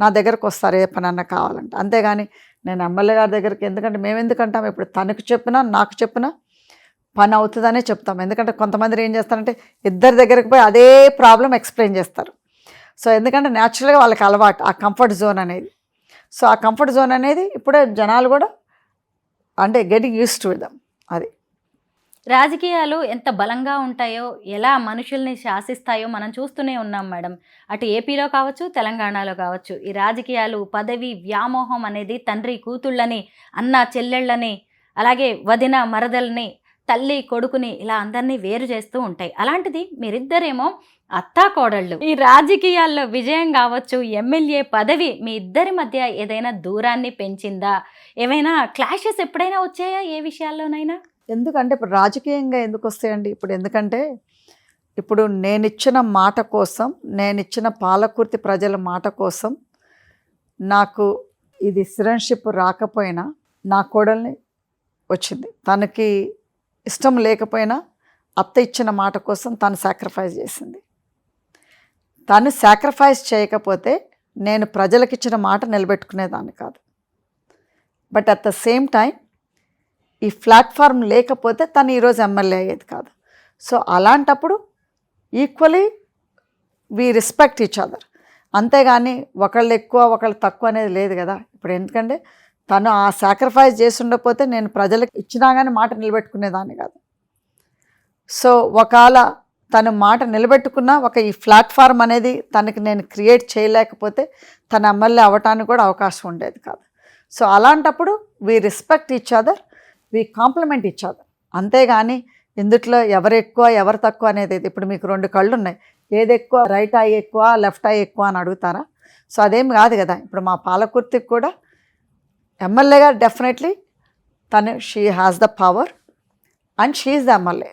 నా దగ్గరకు వస్తారు ఏ పనన్నా కావాలంటే. అంతేగాని నేను ఎమ్మెల్యే గారి దగ్గరికి ఎందుకంటే మేము ఎందుకంటాం, ఇప్పుడు తనకు చెప్పినా నాకు చెప్పినా పని అవుతుందనే చెప్తాం. ఎందుకంటే కొంతమంది ఏం చేస్తారంటే ఇద్దరి దగ్గరికి పోయి అదే ప్రాబ్లం ఎక్స్ప్లెయిన్ చేస్తారు. సో ఎందుకంటే న్యాచురల్గా వాళ్ళకి అలవాటు ఆ కంఫర్ట్ జోన్ అనేది. సో ఆ కంఫర్ట్ జోన్ అనేది ఇప్పుడే జనాలు కూడా అంటే గెటింగ్ యూస్ టు దమ్. అది రాజకీయాలు ఎంత బలంగా ఉంటాయో, ఎలా మనుషుల్ని శాసిస్తాయో మనం చూస్తూనే ఉన్నాం మేడం. అటు ఏపీలో కావచ్చు, తెలంగాణలో కావచ్చు. ఈ రాజకీయాలు పదవి వ్యామోహం అనేది తండ్రి కూతుళ్ళని, అన్న చెల్లెళ్ళని, అలాగే వదిన మరదల్ని, తల్లి కొడుకుని ఇలా అందరినీ వేరు చేస్తూ ఉంటాయి. అలాంటిది మీరిద్దరేమో అత్తా కోడళ్ళు. ఈ రాజకీయాల్లో విజయం కావచ్చు, ఎమ్మెల్యే పదవి మీ ఇద్దరి మధ్య ఏదైనా దూరాన్ని పెంచిందా? ఏమైనా క్లాషెస్ ఎప్పుడైనా వచ్చాయా ఏ విషయాల్లోనైనా? ఎందుకంటే ఇప్పుడు రాజకీయంగా ఎందుకు వస్తాయండి, ఇప్పుడు ఎందుకంటే ఇప్పుడు నేనిచ్చిన మాట కోసం, నేనిచ్చిన పాలకుర్తి ప్రజల మాట కోసం నాకు ఇది సిటిజన్షిప్ రాకపోయినా నా కోడల్ని వచ్చింది. తనకి ఇష్టం లేకపోయినా అత్త ఇచ్చిన మాట కోసం తను సాక్రిఫైస్ చేసింది. తను సాక్రిఫైస్ చేయకపోతే నేను ప్రజలకు ఇచ్చిన మాట నిలబెట్టుకునేదాన్ని కాదు. But at the same time ఈ ప్లాట్ఫామ్ లేకపోతే తను ఈరోజు ఎమ్మెల్యే అయ్యేది కాదు. సో అలాంటప్పుడు equally we respect each other. అంతేగాని ఒకళ్ళు ఎక్కువ ఒకళ్ళు తక్కువ అనేది లేదు కదా. ఇప్పుడు ఎందుకంటే తను ఆ సాక్రిఫైస్ చేసి ఉండకపోతే నేను ప్రజలకు ఇచ్చినా కానీ మాట నిలబెట్టుకునేదాన్ని కాదు. సో ఒకవేళ తను మాట నిలబెట్టుకున్న ఈ ప్లాట్ఫామ్ అనేది తనకి నేను క్రియేట్ చేయలేకపోతే తన ఎమ్మెల్యే అవ్వటానికి కూడా అవకాశం ఉండేది కాదు. సో అలాంటప్పుడు we respect each other, we compliment each other. అంతేగాని ఇందుట్లో ఎవరు ఎక్కువ ఎవరు తక్కువ అనేది ఇప్పుడు మీకు 2 కళ్ళు ఉన్నాయి, ఏది ఎక్కువ, రైట్ ఐ ఎక్కువ లెఫ్ట్ ఐ ఎక్కువ అని అడుగుతారా? సో అదేం కాదు కదా. ఇప్పుడు మా పాలకుర్తికి కూడా ఎమ్మెల్యేగా డెఫినెట్లీ తను she has the power and she is the MLA,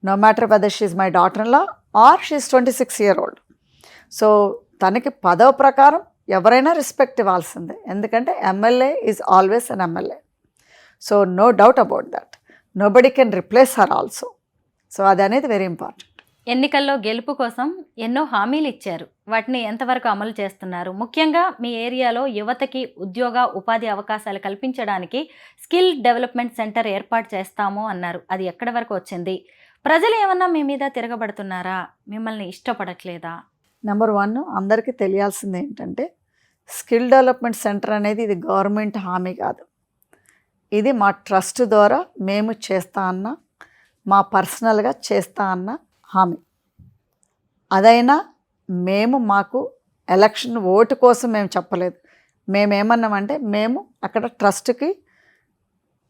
no matter whether she is my daughter in law or she is 26 years old. So తనకి పదవి ప్రకారం ఎవరైనా రెస్పెక్ట్ ఇవ్వాల్సిందే. ఎందుకంటే MLA is always an MLA. So no doubt about that, nobody can replace her also. So అది అనేది very important. ఎన్నికల్లో గెలుపు కోసం ఎన్నో హామీలు ఇచ్చారు, వాటిని ఎంతవరకు అమలు చేస్తున్నారు? ముఖ్యంగా మీ ఏరియాలో యువతకి ఉద్యోగ ఉపాధి అవకాశాలు కల్పించడానికి స్కిల్ డెవలప్మెంట్ సెంటర్ ఏర్పాటు చేస్తాము అన్నారు. అది ఎక్కడి వరకు వచ్చింది? ప్రజలు ఏమన్నా మీ మీద తిరగబడుతున్నారా? మిమ్మల్ని ఇష్టపడట్లేదా? నెంబర్ 1 అందరికీ తెలియాల్సింది ఏంటంటే స్కిల్ డెవలప్మెంట్ సెంటర్ అనేది ఇది గవర్నమెంట్ హామీ కాదు. ఇది మా ట్రస్ట్ ద్వారా మేము చేస్తా అన్న, మా పర్సనల్గా చేస్తా అన్న హామీ. అదైనా మాకు ఎలక్షన్ ఓటు కోసం మేము చెప్పలేదు. మేమేమన్నామంటే మేము అక్కడ ట్రస్ట్కి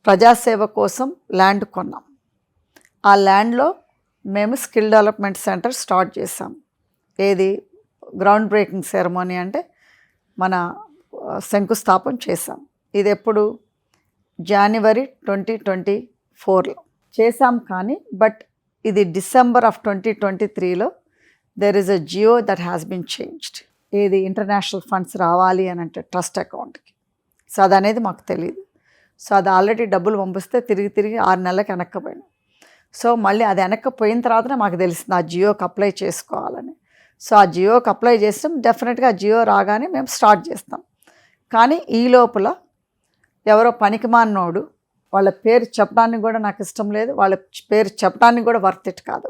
ప్రజాసేవ కోసం ల్యాండ్ కొన్నాం. ఆ ల్యాండ్లో మేము స్కిల్ డెవలప్మెంట్ సెంటర్ స్టార్ట్ చేసాం. ఏది గ్రౌండ్ బ్రేకింగ్ సెరమోనీ అంటే మన శంకుస్థాపన చేసాం. ఇది ఎప్పుడు జనవరి 2024లో చేసాం. కానీ బట్ ఇది డిసెంబర్ ఆఫ్ 2023లో there is a geo that has been changed. ఏది ఇంటర్నేషనల్ ఫండ్స్ రావాలి అని అంటే ట్రస్ట్ అకౌంట్కి. సో అది అనేది మాకు తెలియదు. సో అది ఆల్రెడీ డబ్బులు పంపిస్తే తిరిగి 6 నెలలకు వెనక్కిపోయాను. సో మళ్ళీ అది వెనక్కిపోయిన తర్వాతనే మాకు తెలిసింది ఆ జియోకి అప్లై చేసుకోవాలని. సో ఆ జియోకి అప్లై చేస్తాం. డెఫినెట్గా ఆ జియో రాగానే మేము స్టార్ట్ చేస్తాం. కానీ ఈ లోపల ఎవరో పనికిమాలినోడు, వాళ్ళ పేరు చెప్పడానికి కూడా నాకు ఇష్టం లేదు, వాళ్ళ పేరు చెప్పడానికి కూడా వర్త్ ఇట్ కాదు,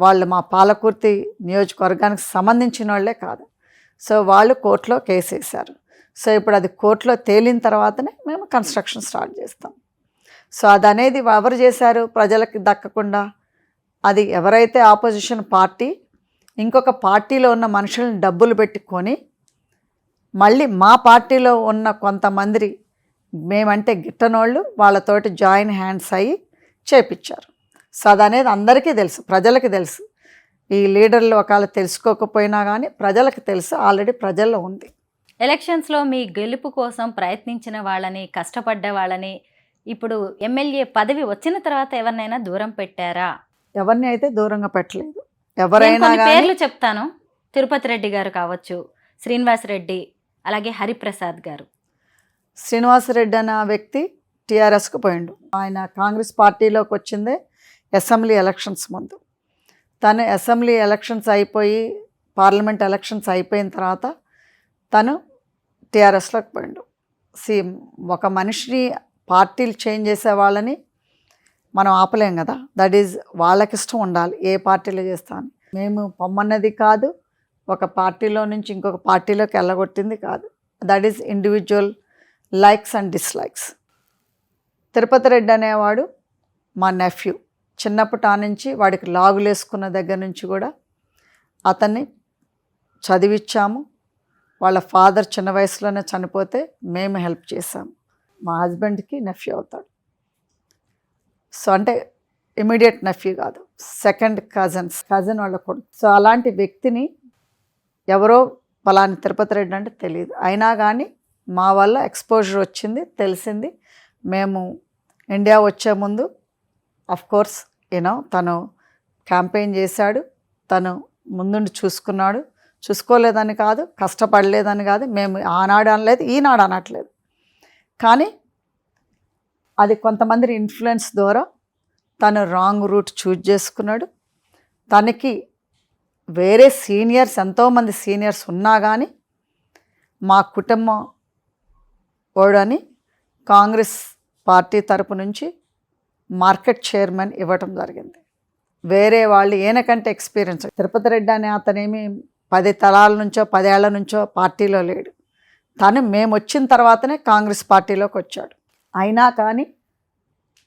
వాళ్ళు మా పాలకుర్తి నియోజకవర్గానికి సంబంధించిన వాళ్ళే కాదు. సో వాళ్ళు కోర్టులో కేసు వేశారు. సో ఇప్పుడు అది కోర్టులో తేలిన తర్వాతనే మేము కన్స్ట్రక్షన్ స్టార్ట్ చేస్తాం. సో అది అనేది ఎవరు చేశారు? ప్రజలకు దక్కకుండా. అది ఎవరైతే ఆపోజిషన్ పార్టీ ఇంకొక పార్టీలో ఉన్న మనుషులను డబ్బులు పెట్టుకొని మళ్ళీ మా పార్టీలో ఉన్న కొంతమంది మేమంటే గిట్టనోళ్ళు వాళ్ళతోటి జాయిన్ హ్యాండ్స్ అయ్యి చేపించారు. సో అది అనేది అందరికీ తెలుసు, ప్రజలకి తెలుసు. ఈ లీడర్లు ఒకవేళ తెలుసుకోకపోయినా కానీ ప్రజలకు తెలుసు, ఆల్రెడీ ప్రజల్లో ఉంది. ఎలక్షన్స్లో మీ గెలుపు కోసం ప్రయత్నించిన వాళ్ళని, కష్టపడ్డ వాళ్ళని ఇప్పుడు ఎమ్మెల్యే పదవి వచ్చిన తర్వాత ఎవరినైనా దూరం పెట్టారా? ఎవరిని అయితే దూరంగా పెట్టలేదు. ఎవరైనా నేను కొన్ని పేర్లు చెప్తాను. తిరుపతి రెడ్డి గారు కావచ్చు, శ్రీనివాస్ రెడ్డి, అలాగే హరిప్రసాద్ గారు. శ్రీనివాసరెడ్డి అనే వ్యక్తి టీఆర్ఎస్కు పోయిండు. ఆయన కాంగ్రెస్ పార్టీలోకి వచ్చిందే అసెంబ్లీ ఎలక్షన్స్ ముందు. తను అసెంబ్లీ ఎలక్షన్స్ అయిపోయి పార్లమెంట్ ఎలక్షన్స్ అయిపోయిన తర్వాత తను టీఆర్ఎస్లోకి పోయిండు. ఒక మనిషిని పార్టీలు చేంజ్ చేసే వాళ్ళని మనం ఆపలేం కదా. దట్ ఈజ్ వాళ్ళకి ఇష్టం ఉండాలి ఏ పార్టీలో చేస్తామని. మేము పొమ్మన్నది కాదు, ఒక పార్టీలో నుంచి ఇంకొక పార్టీలోకి వెళ్ళగొట్టింది కాదు. That is individual likes and dislikes. Tirupati Reddy అనేవాడు మా నెఫ్యూ. చిన్నప్పటి నుంచి వాడికి లాగులు వేసుకున్న దగ్గర నుంచి కూడా అతన్ని చదివించాము. వాళ్ళ ఫాదర్ చిన్న వయసులోనే చనిపోతే మేము హెల్ప్ చేసాము. మా హస్బెండ్కి నెఫ్యూ అవుతాడు. సో అంటే ఇమీడియట్ నెఫ్యూ కాదు, సెకండ్ కజిన్ వాళ్ళ కొడుకు. సో అలాంటి వ్యక్తిని ఎవరో పలాని తిరుపతి రెడ్డి అంటే తెలియదు. అయినా కానీ మా వల్ల ఎక్స్పోజర్ వచ్చింది, తెలిసింది. మేము ఇండియా వచ్చే ముందు కోర్స్ తను క్యాంపెయిన్ చేశాడు, తను ముందుండి చూసుకున్నాడు. చూసుకోలేదని కాదు, కష్టపడలేదని కాదు, మేము ఆనాడు అనలేదు, ఈనాడు అనట్లేదు. కానీ అది కొంతమంది ఇన్ఫ్లుయెన్స్ ద్వారా తను రాంగ్ రూట్ చూజ్ చేసుకున్నాడు. తనకి వేరే సీనియర్స్, ఎంతోమంది సీనియర్స్ ఉన్నా కానీ మా కుటుంబం ఓడని కాంగ్రెస్ పార్టీ తరపు నుంచి మార్కెట్ చైర్మన్ ఇవ్వటం జరిగింది. వేరే వాళ్ళు ఈయనకంటే ఎక్స్పీరియన్స్. తిరుపతి రెడ్డి అనే అతనేమి 10 తరాల నుంచో 10 ఏళ్ల నుంచో పార్టీలో లేడు. తను మేము వచ్చిన తర్వాతనే కాంగ్రెస్ పార్టీలోకి వచ్చాడు. అయినా కానీ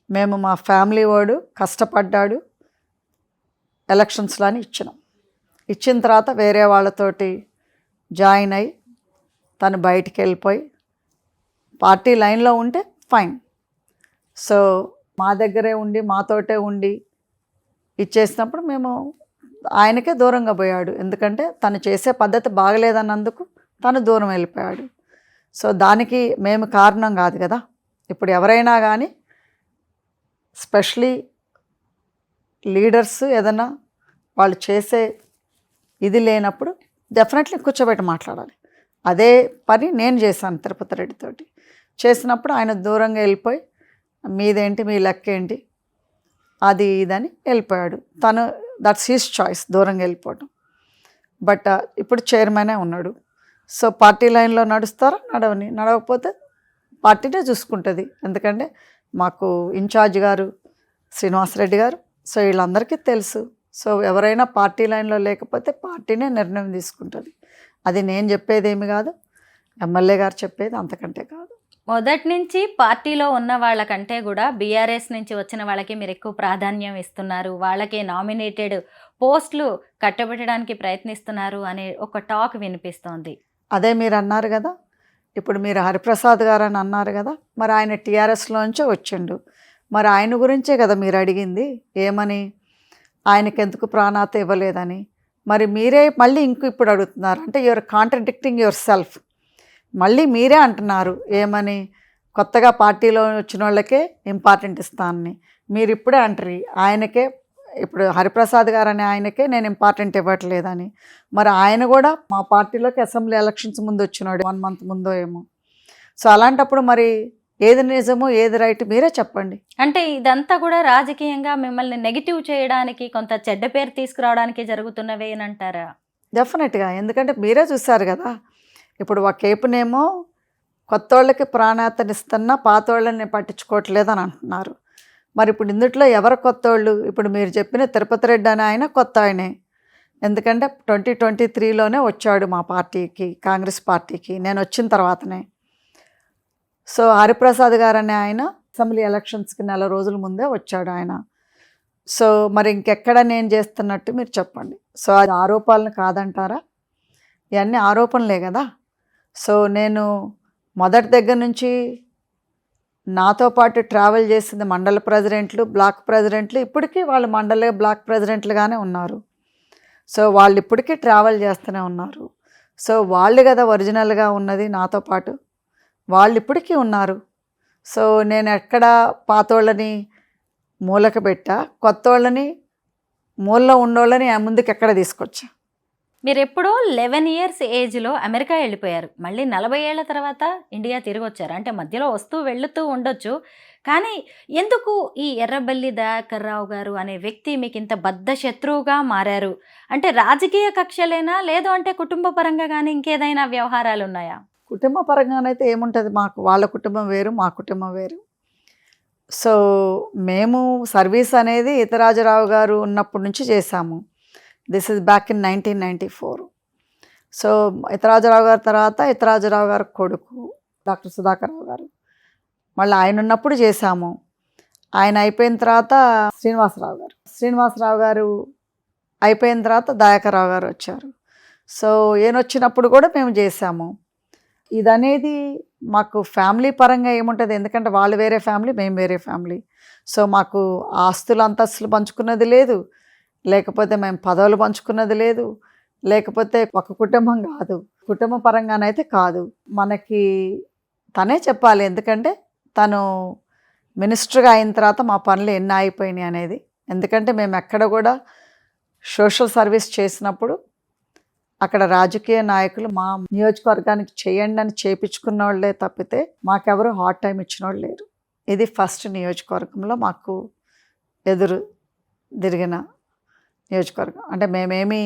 మేము మా ఫ్యామిలీ వాడు కష్టపడ్డాడు, ఎలక్షన్స్లో అని ఇచ్చినాం. ఇచ్చిన తర్వాత వేరే వాళ్ళతోటి జాయిన్ అయ్యి తను బయటికి వెళ్ళిపోయి పార్టీ లైన్లో ఉంటే ఫైన్. సో మా దగ్గరే ఉండి మాతోటే ఉండి ఇచ్చేసినప్పుడు మేము ఆయనకే దూరంగా పోయాడు. ఎందుకంటే తను చేసే పద్ధతి బాగలేదన్నందుకు తను దూరం వెళ్ళిపోయాడు. సో దానికి మేము కారణం కాదు కదా. ఇప్పుడు ఎవరైనా కానీ స్పెషలీ లీడర్స్ ఏదైనా వాళ్ళు చేసే ఇది లేనప్పుడు డెఫినెట్లీ కూర్చోబెట్టి మాట్లాడాలి. అదే పని నేను చేశాను తిరుపతి రెడ్డితోటి. చేసినప్పుడు ఆయన దూరంగా వెళ్ళిపోయి మీదేంటి, మీ లెక్క ఏంటి, అది ఇదని వెళ్ళిపోయాడు. తను దట్స్ హిస్ చాయిస్ దూరంగా వెళ్ళిపోవటం. బట్ ఇప్పుడు చైర్మనే ఉన్నాడు. సో పార్టీ లైన్లో నడుస్తారా, నడవకపోతే పార్టీనే చూసుకుంటుంది. ఎందుకంటే మాకు ఇన్ఛార్జ్ గారు శ్రీనివాసరెడ్డి గారు. సో వీళ్ళందరికీ తెలుసు. సో ఎవరైనా పార్టీ లైన్లో లేకపోతే పార్టీనే నిర్ణయం తీసుకుంటుంది. అది నేను చెప్పేదేమి కాదు, ఎమ్మెల్యే గారు చెప్పేది, అంతకంటే కాదు. మొదటి నుంచి పార్టీలో ఉన్న వాళ్ళకంటే కూడా బీఆర్ఎస్ నుంచి వచ్చిన వాళ్ళకి మీరు ఎక్కువ ప్రాధాన్యం ఇస్తున్నారు, వాళ్ళకి నామినేటెడ్ పోస్టులు కట్టబెట్టడానికి ప్రయత్నిస్తున్నారు అనే ఒక టాక్ వినిపిస్తోంది. అదే మీరు అన్నారు కదా, ఇప్పుడు మీరు హరిప్రసాద్ గారు అని అన్నారు కదా, మరి ఆయన టీఆర్ఎస్లో నుంచే వచ్చిండు. మరి ఆయన గురించే కదా మీరు అడిగింది, ఏమని ఆయనకెందుకు ప్రాణాత ఇవ్వలేదని. మరి మీరే మళ్ళీ ఇప్పుడు అడుగుతున్నారు, అంటే యువర్ కాంట్రడిక్టింగ్ యువర్ సెల్ఫ్. మళ్ళీ మీరే అంటున్నారు ఏమని, కొత్తగా పార్టీలో వచ్చిన వాళ్ళకే ఇంపార్టెంట్ ఇస్తానని. మీరు ఇప్పుడే అంటారు ఆయనకే, ఇప్పుడు హరిప్రసాద్ గారు అనే ఆయనకే నేను ఇంపార్టెంట్ ఇవ్వట్లేదని. మరి ఆయన కూడా మా పార్టీలోకి అసెంబ్లీ ఎలక్షన్స్ ముందు వచ్చినాడు, 1 month ముందో ఏమో. సో అలాంటప్పుడు మరి ఏది నిజము ఏది రైట్ మీరే చెప్పండి. అంటే ఇదంతా కూడా రాజకీయంగా మిమ్మల్ని నెగిటివ్ చేయడానికి, కొంత చెడ్డ పేరు తీసుకురావడానికి జరుగుతున్నవే అని అంటారా? డెఫినెట్గా, ఎందుకంటే మీరే చూశారు కదా, ఇప్పుడు ఒక కేపునేమో కొత్త వాళ్ళకి ప్రాణాతనిస్తున్నా పాత వాళ్ళని పట్టించుకోవట్లేదని అంటున్నారు. మరి ఇప్పుడు ఇందుట్లో ఎవరు కొత్త వాళ్ళు? ఇప్పుడు మీరు చెప్పిన తిరుపతి రెడ్డి అనే ఆయన కొత్త ఆయనే, ఎందుకంటే 2023లోనే వచ్చాడు మా పార్టీకి, కాంగ్రెస్ పార్టీకి నేను వచ్చిన తర్వాతనే. సో హరిప్రసాద్ గారు అనే ఆయన అసెంబ్లీ ఎలక్షన్స్కి 4 రోజుల ముందే వచ్చాడు ఆయన. సో మరి ఇంకెక్కడ నేను చేస్తున్నట్టు మీరు చెప్పండి. సో అది ఆరోపణలు కాదంటారా? ఇవన్నీ ఆరోపణలే కదా. సో నేను మొదటి దగ్గర నుంచి నాతో పాటు ట్రావెల్ చేసింది మండల ప్రెసిడెంట్లు, బ్లాక్ ప్రెసిడెంట్లు, ఇప్పటికీ వాళ్ళు మండల బ్లాక్ ప్రెసిడెంట్లుగానే ఉన్నారు. సో వాళ్ళు ఇప్పటికీ ట్రావెల్ చేస్తూనే ఉన్నారు. సో వాళ్ళు కదా ఒరిజినల్గా ఉన్నది నాతో పాటు, వాళ్ళు ఇప్పటికీ ఉన్నారు. సో నేను ఎక్కడ పాతోళ్ళని మూలక పెట్టా, కొత్త వాళ్ళని మూలలో ఉన్నోళ్ళని ముందుకు ఎక్కడ తీసుకొచ్చా. మీరు ఎప్పుడో 11 years ఏజ్లో అమెరికా వెళ్ళిపోయారు, మళ్ళీ 40 ఏళ్ల తర్వాత ఇండియా తిరిగి వచ్చారు. అంటే మధ్యలో వస్తూ వెళుతూ ఉండొచ్చు, కానీ ఎందుకు ఈ ఎర్రబెల్లి దయాకర్ రావు గారు అనే వ్యక్తి మీకు ఇంత బద్ధ శత్రువుగా మారారు? అంటే రాజకీయ కక్షలేనా, లేదు అంటే కుటుంబ పరంగా కానీ ఇంకేదైనా వ్యవహారాలు ఉన్నాయా? కుటుంబ పరంగానైతే ఏముంటుంది, మాకు వాళ్ళ కుటుంబం వేరు, మా కుటుంబం వేరు. సో మేము సర్వీస్ అనేది ఇతరాజరావు గారు ఉన్నప్పటి నుంచి చేశాము. This is back in 1994. So ఇతరాజరావు గారి తర్వాత ఇతరాజరావు గారి కొడుకు డాక్టర్ సుధాకర్ రావు గారు, మళ్ళీ ఆయన ఉన్నప్పుడు చేశాము. ఆయన అయిపోయిన తర్వాత శ్రీనివాసరావు గారు అయిపోయిన తర్వాత దయాకర్ రావు గారు వచ్చారు. సో ఈయన వచ్చినప్పుడు కూడా మేము చేశాము. ఇదనేది మాకు ఫ్యామిలీ పరంగా ఏముంటుంది, ఎందుకంటే వాళ్ళు వేరే ఫ్యామిలీ, మేము వేరే ఫ్యామిలీ. సో మాకు ఆస్తులు అంతస్తులు పంచుకున్నది లేదు, లేకపోతే మేము పదవులు పంచుకున్నది లేదు, లేకపోతే ఒక కుటుంబం కాదు, కుటుంబ పరంగానైతే కాదు. మనకి తనే చెప్పాలి, ఎందుకంటే తను మినిస్టర్గా అయిన తర్వాత మా పనులు ఎన్ని అయిపోయినాయి అనేది. ఎందుకంటే మేము ఎక్కడ కూడా సోషల్ సర్వీస్ చేసినప్పుడు అక్కడ రాజకీయ నాయకులు మా నియోజకవర్గానికి చేయండి అని చేయించుకున్న వాళ్ళే తప్పితే మాకెవరు హార్డ్ టైం ఇచ్చిన వాళ్ళు లేరు. ఇది ఫస్ట్ నియోజకవర్గంలో మాకు ఎదురు తిరిగిన నియోజకవర్గం. అంటే మేమేమి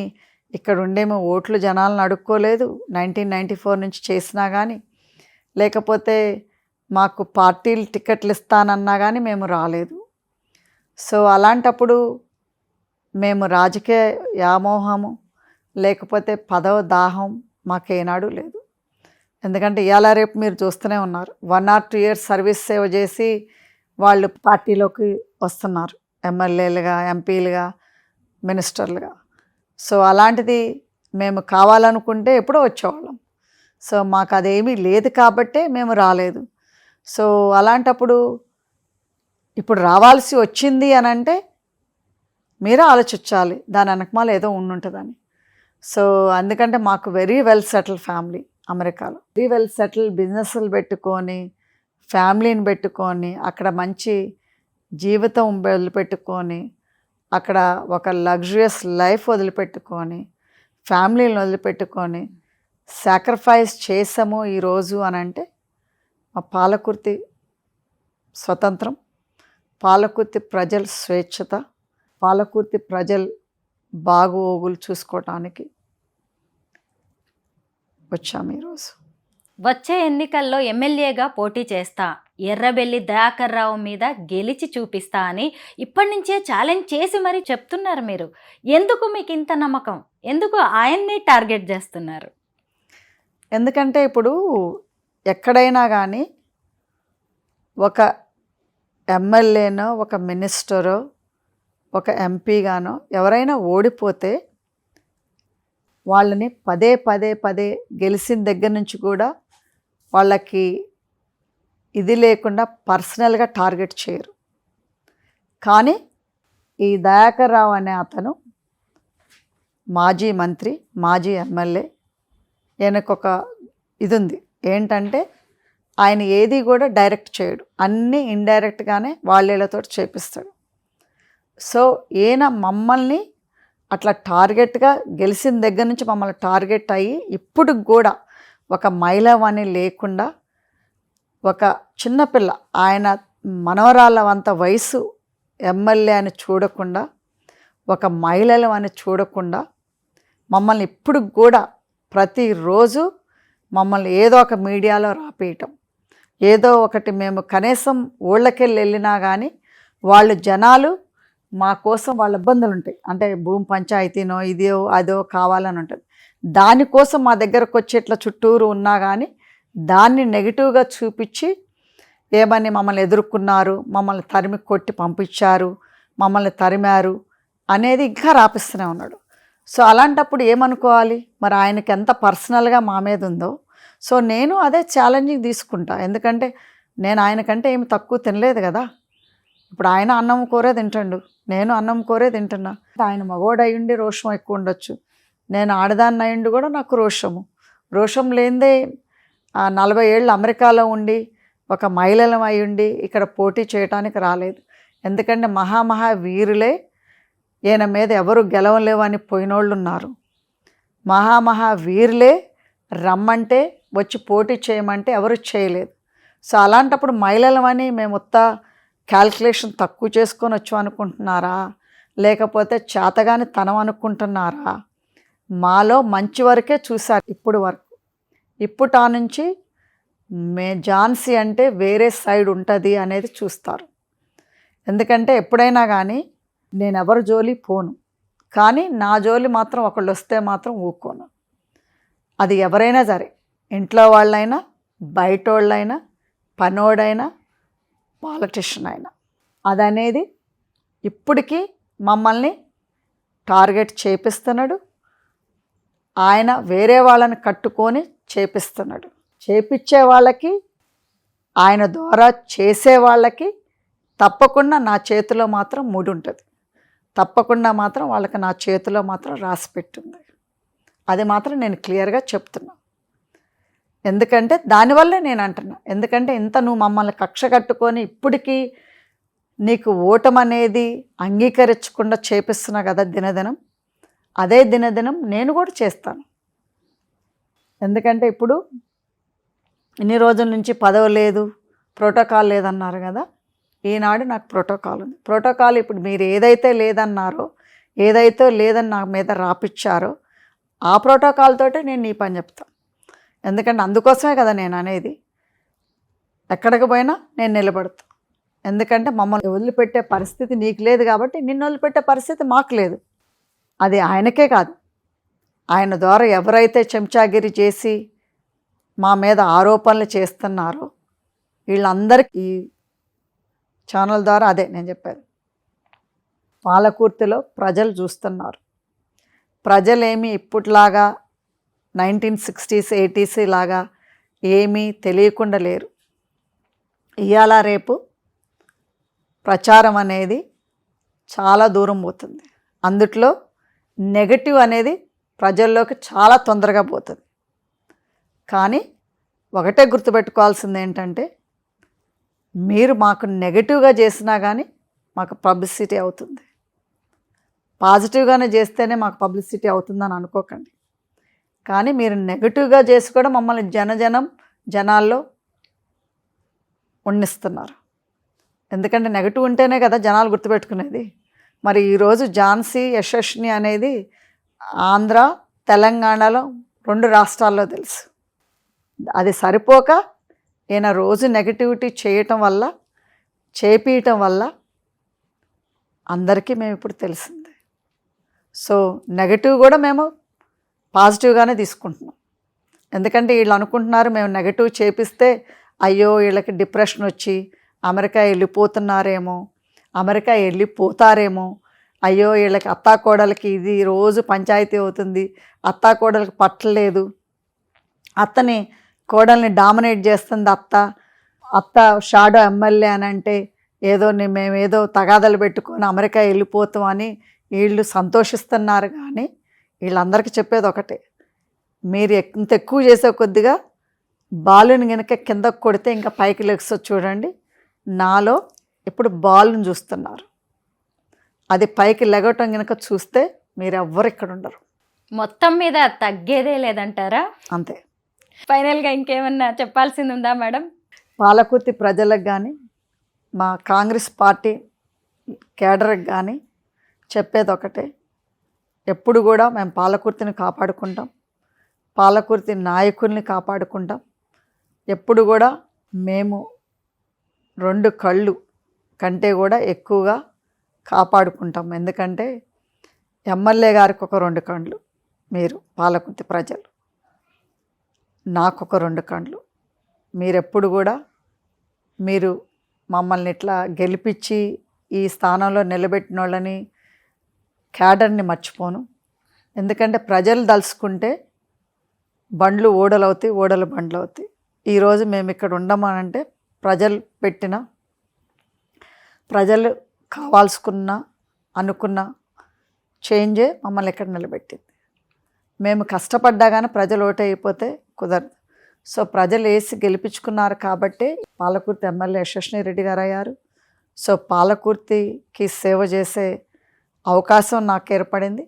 ఇక్కడ ఉండేమో ఓట్లు జనాలను అడుక్కోలేదు, 1994 నుంచి చేసినా కానీ, లేకపోతే మాకు పార్టీలు టికెట్లు ఇస్తానన్నా కానీ మేము రాలేదు. సో అలాంటప్పుడు మేము రాజకీయ వ్యామోహము లేకపోతే పదవ దాహం మాకేనాడు లేదు. ఎందుకంటే ఇవాళ రేపు మీరు చూస్తూనే ఉన్నారు, 1 or 2 years సర్వీస్ సేవ చేసి వాళ్ళు పార్టీలోకి వస్తున్నారు, ఎమ్మెల్యేలుగా, ఎంపీలుగా, మినిస్టర్లుగా. సో అలాంటిది మేము కావాలనుకుంటే ఎప్పుడో వచ్చేవాళ్ళం. సో మాకు అదేమీ లేదు కాబట్టే మేము రాలేదు. సో అలాంటప్పుడు ఇప్పుడు రావాల్సి వచ్చింది అని అంటే మీరే ఆలోచించాలి, దాని వెనకమాల ఏదో ఉండుంటుందని. సో అందుకంటే మాకు వెరీ వెల్ సెటిల్ ఫ్యామిలీ అమెరికాలో, వెరీ వెల్ సెటిల్, బిజినెస్లు పెట్టుకొని, ఫ్యామిలీని పెట్టుకొని, అక్కడ మంచి జీవితం వదిలిపెట్టుకొని, అక్కడ ఒక లగ్జరియస్ లైఫ్ వదిలిపెట్టుకొని, ఫ్యామిలీని వదిలిపెట్టుకొని సాక్రిఫైస్ చేసాము ఈరోజు అని అంటే మా పాలకుర్తి స్వతంత్రం, పాలకుర్తి ప్రజల స్వేచ్ఛత, పాలకుర్తి ప్రజలు బాగోగులు చూసుకోవటానికి వచ్చాము ఈరోజు. వచ్చే ఎన్నికల్లో ఎమ్మెల్యేగా పోటీ చేస్తా, ఎర్రబెల్లి దయాకర్ రావు మీద గెలిచి చూపిస్తా అని ఇప్పటి నుంచే ఛాలెంజ్ చేసి మరీ చెప్తున్నారు మీరు. ఎందుకు మీకు ఇంత నమ్మకం? ఎందుకు ఆయన్ని టార్గెట్ చేస్తున్నారు? ఎందుకంటే ఇప్పుడు ఎక్కడైనా కానీ ఒక ఎమ్మెల్యేనో, ఒక మినిస్టరో, ఒక ఎంపీగానో ఎవరైనా ఓడిపోతే వాళ్ళని పదే పదే పదే గెలిచిన దగ్గర నుంచి కూడా వాళ్ళకి ఇది లేకుండా పర్సనల్గా టార్గెట్ చేయరు. కానీ ఈ దయాకర్ రావు అనే అతను మాజీ మంత్రి, మాజీ ఎమ్మెల్యే. ఈయనకొక ఇది ఉంది ఏంటంటే ఆయన ఏది కూడా డైరెక్ట్ చేయడు, అన్నీ ఇండైరెక్ట్గానే వాళ్ళతో చేపిస్తాడు. సో ఈయన మమ్మల్ని అట్లా టార్గెట్గా గెలిచిన దగ్గర నుంచి మమ్మల్ని టార్గెట్ అయ్యి ఇప్పుడు కూడా ఒక మహిళవని లేకుండా, ఒక చిన్నపిల్ల ఆయన మనవరాళ్ళ అంత వయసు ఎమ్మెల్యే అని చూడకుండా, ఒక మహిళలు అని చూడకుండా మమ్మల్ని ఇప్పుడు కూడా ప్రతిరోజు మమ్మల్ని ఏదో ఒక మీడియాలో రాపేయటం, ఏదో ఒకటి మేము కనీసం ఊళ్ళకెళ్ళి వెళ్ళినా కానీ వాళ్ళు జనాలు మా కోసం వాళ్ళ ఇబ్బందులు ఉంటాయి. అంటే భూమి పంచాయతీనో ఇదో అదో కావాలని ఉంటుంది. దానికోసం మా దగ్గరకు వచ్చి ఇట్లా చుట్టూరు ఉన్నా కానీ దాన్ని నెగిటివ్గా చూపించి ఏమని మమ్మల్ని ఎదుర్కొన్నారు, మమ్మల్ని తరిమి కొట్టి పంపించారు, మమ్మల్ని తరిమారు అనేది ఇంకా రాపిస్తూనే ఉన్నాడు. సో అలాంటప్పుడు ఏమనుకోవాలి, మరి ఆయనకి ఎంత పర్సనల్గా మా మీద ఉందో. సో నేను అదే ఛాలెంజింగ్ తీసుకుంటా, ఎందుకంటే నేను ఆయనకంటే ఏమి తక్కువ తినలేదు కదా. ఇప్పుడు ఆయన అన్నం కూరే తింటాడు, నేను అన్నం కూరే తింటున్నా. ఆయన మగోడు అయ్యుండి రోషం ఎక్కువ ఉండొచ్చు, నేను ఆడదాన్ని అయ్యుండి కూడా నాకు రోషం లేనిదే 40 ఏళ్ళు అమెరికాలో ఉండి ఒక మహిళలం అయ్యుండి ఇక్కడ పోటీ చేయడానికి రాలేదు. ఎందుకంటే మహామహావీరులే ఈయన మీద ఎవరు గెలవలేవని పోయినోళ్ళు ఉన్నారు. మహామహావీరులే రమ్మంటే వచ్చి పోటీ చేయమంటే ఎవరు చేయలేదు. సో అలాంటప్పుడు మహిళలమని మేము ఉత్త క్యాల్కులేషన్ తక్కువ చేసుకొని వచ్చాం అనుకుంటున్నారా, లేకపోతే చేతగాని తనం అనుకుంటున్నారా? మాలో మంచి వరకే చూశారు ఇప్పుడు వరకు. ఇప్పుటా నుంచి ఝాన్సీ అంటే వేరే సైడ్ ఉంటుంది అనేది చూస్తారు. ఎందుకంటే ఎప్పుడైనా కానీ నేను ఎవరి జోలి పోను, కానీ నా జోలి మాత్రం ఒకళ్ళు వస్తే మాత్రం ఊక్కోను. అది ఎవరైనా సరే, ఇంట్లో వాళ్ళైనా, బయట వాళ్ళైనా, పనోడైనా, పాలిటిషియన్ అయినా. అదనేది ఇప్పటికీ మమ్మల్ని టార్గెట్ చేపిస్తున్నాడు. ఆయన వేరే వాళ్ళని కట్టుకొని చేపిస్తున్నాడు. చేపించే వాళ్ళకి, ఆయన ద్వారా చేసే వాళ్ళకి తప్పకుండా నా చేతిలో మాత్రం ముడి ఉంటుంది, తప్పకుండా మాత్రం వాళ్ళకి నా చేతిలో మాత్రం రాసి పెట్టింది. అది మాత్రం నేను క్లియర్గా చెప్తున్నా. ఎందుకంటే దానివల్లే నేను అంటున్నా, ఎందుకంటే ఇంత నువ్వు మమ్మల్ని కక్ష కట్టుకొని ఇప్పటికీ నీకు ఓటమి అనేది అంగీకరించకుండా చేపిస్తున్నా కదా దినదినం, అదే దినదినం నేను కూడా చేస్తాను. ఎందుకంటే ఇప్పుడు ఇన్ని రోజుల నుంచి పదవి లేదు, ప్రోటోకాల్ లేదన్నారు కదా. ఈనాడు నాకు ప్రోటోకాల్ ఉంది. ప్రోటోకాల్ ఇప్పుడు మీరు ఏదైతే లేదన్నారో, ఏదైతే లేదని నా మీద రాపిచ్చారో ఆ ప్రోటోకాల్ తోటే నేను నీ పని చెప్తాను. ఎందుకంటే అందుకోసమే కదా నేను అనేది, ఎక్కడికి పోయినా నేను నిలబడతాను. ఎందుకంటే మమ్మల్ని వదిలిపెట్టే పరిస్థితి నీకు లేదు కాబట్టి నిన్ను వదిలిపెట్టే పరిస్థితి మాకు లేదు. అది ఆయనకే కాదు, ఆయన ద్వారా ఎవరైతే చెంచాగిరి చేసి మా మీద ఆరోపణలు చేస్తున్నారో వీళ్ళందరికీ ఈ ఛానల్ ద్వారా అదే నేను చెప్పాను. పాలకుర్తిలో ప్రజలు చూస్తున్నారు. ప్రజలేమీ ఇప్పట్లాగా 1960s 80s లాగా ఏమీ తెలియకుండా లేరు. ఇవాళ రేపు ప్రచారం అనేది చాలా దూరం పోతుంది. అందుట్లో నెగటివ్ అనేది ప్రజల్లోకి చాలా తొందరగా పోతుంది. కానీ ఒకటే గుర్తుపెట్టుకోవాల్సింది ఏంటంటే, మీరు మాకు నెగటివ్గా చేసినా కానీ మాకు పబ్లిసిటీ అవుతుంది, పాజిటివ్గానే చేస్తేనే మాకు పబ్లిసిటీ అవుతుందని అనుకోకండి. కానీ మీరు నెగటివ్గా చేసి కూడా మమ్మల్ని జనాల్లో ఉండిస్తున్నారు. ఎందుకంటే నెగటివ్ ఉంటేనే కదా జనాలు గుర్తుపెట్టుకునేది. మరి ఈరోజు ఝాన్సీ యశస్విని అనేది ఆంధ్ర, తెలంగాణలో 2 రాష్ట్రాల్లో తెలుసు. అది సరిపోక ఈయన రోజు నెగటివిటీ చేయటం వల్ల, చేపీయటం వల్ల అందరికీ మేము ఇప్పుడు తెలిసింది. సో నెగటివ్ కూడా మేము పాజిటివ్గానే తీసుకుంటున్నాం. ఎందుకంటే వీళ్ళు అనుకుంటున్నారు మేము నెగటివ్ చేపిస్తే అయ్యో వీళ్ళకి డిప్రెషన్ వచ్చి అమెరికా వెళ్ళిపోతున్నారేమో, అమెరికా వెళ్ళిపోతారేమో, అయ్యో వీళ్ళకి అత్తాకోడలకి ఇది రోజు పంచాయతీ అవుతుంది, అత్తాకోడలకి పట్టలేదు, కోడల్ని డామినేట్ చేస్తుంది అత్త షాడో ఎమ్మెల్యే అని అంటే మేమేదో తగాదలు పెట్టుకొని అమెరికా వెళ్ళిపోతామని వీళ్ళు సంతోషిస్తున్నారు. కానీ వీళ్ళందరికీ చెప్పేది ఒకటే, మీరు ఇంత ఎక్కువ చేసే కొద్దిగా బాలుని కనుక కిందకు కొడితే ఇంకా పైకి లెగ్స్ చూడండి. నాలో ఇప్పుడు బాలుని చూస్తున్నారు, అది పైకి లెగటం కనుక చూస్తే మీరు ఎవ్వరు ఇక్కడ ఉండరు. మొత్తం మీద తగ్గేదే లేదంటారా? అంతే. ఫైనల్గా ఇంకేమన్నా చెప్పాల్సింది ఉందా మేడం? పాలకుర్తి ప్రజలకు కానీ మా కాంగ్రెస్ పార్టీ కేడర్కి కానీ చెప్పేది ఒకటే, ఎప్పుడు కూడా మేము పాలకుర్తిని కాపాడుకుంటాం, పాలకుర్తి నాయకుల్ని కాపాడుకుంటాం. ఎప్పుడు కూడా మేము 2 కళ్ళు కంటే కూడా ఎక్కువగా కాపాడుకుంటాం. ఎందుకంటే ఎమ్మెల్యే గారికి ఒక 2 కళ్ళు, మీరు పాలకుర్తి ప్రజలు నాకొక 2 కళ్ళు. మీరెప్పుడు కూడా మీరు మమ్మల్ని ఇట్లా గెలిపించి ఈ స్థానంలో నిలబెట్టిన వాళ్ళని క్యాడర్ని మర్చిపోను. ఎందుకంటే ప్రజలు దలుచుకుంటే బండ్లు ఓడలవుతాయి, ఓడలు బండ్లు అవుతాయి. ఈరోజు మేము ఇక్కడ ఉండమనంటే ప్రజలు కావాల్సుకున్న అనుకున్న చేంజే మమ్మల్ని ఇక్కడ నిలబెట్టింది. మేము కష్టపడ్డా కానీ ప్రజలు ఓటైపోతే కుదరదు. సో ప్రజలు వేసి గెలిపించుకున్నారు కాబట్టి పాలకుర్తి ఎమ్మెల్యే యశస్విని రెడ్డి గారు అయ్యారు. సో పాలకుర్తికి సేవ చేసే అవకాశం నాకు ఏర్పడింది.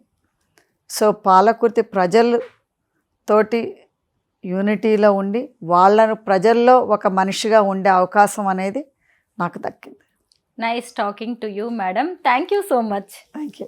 సో పాలకుర్తి ప్రజలతోటి యూనిటీలో ఉండి వాళ్ళను ప్రజల్లో ఒక మనిషిగా ఉండే అవకాశం అనేది నాకు దక్కింది. Nice talking to you madam. Thank you so much. Thank you.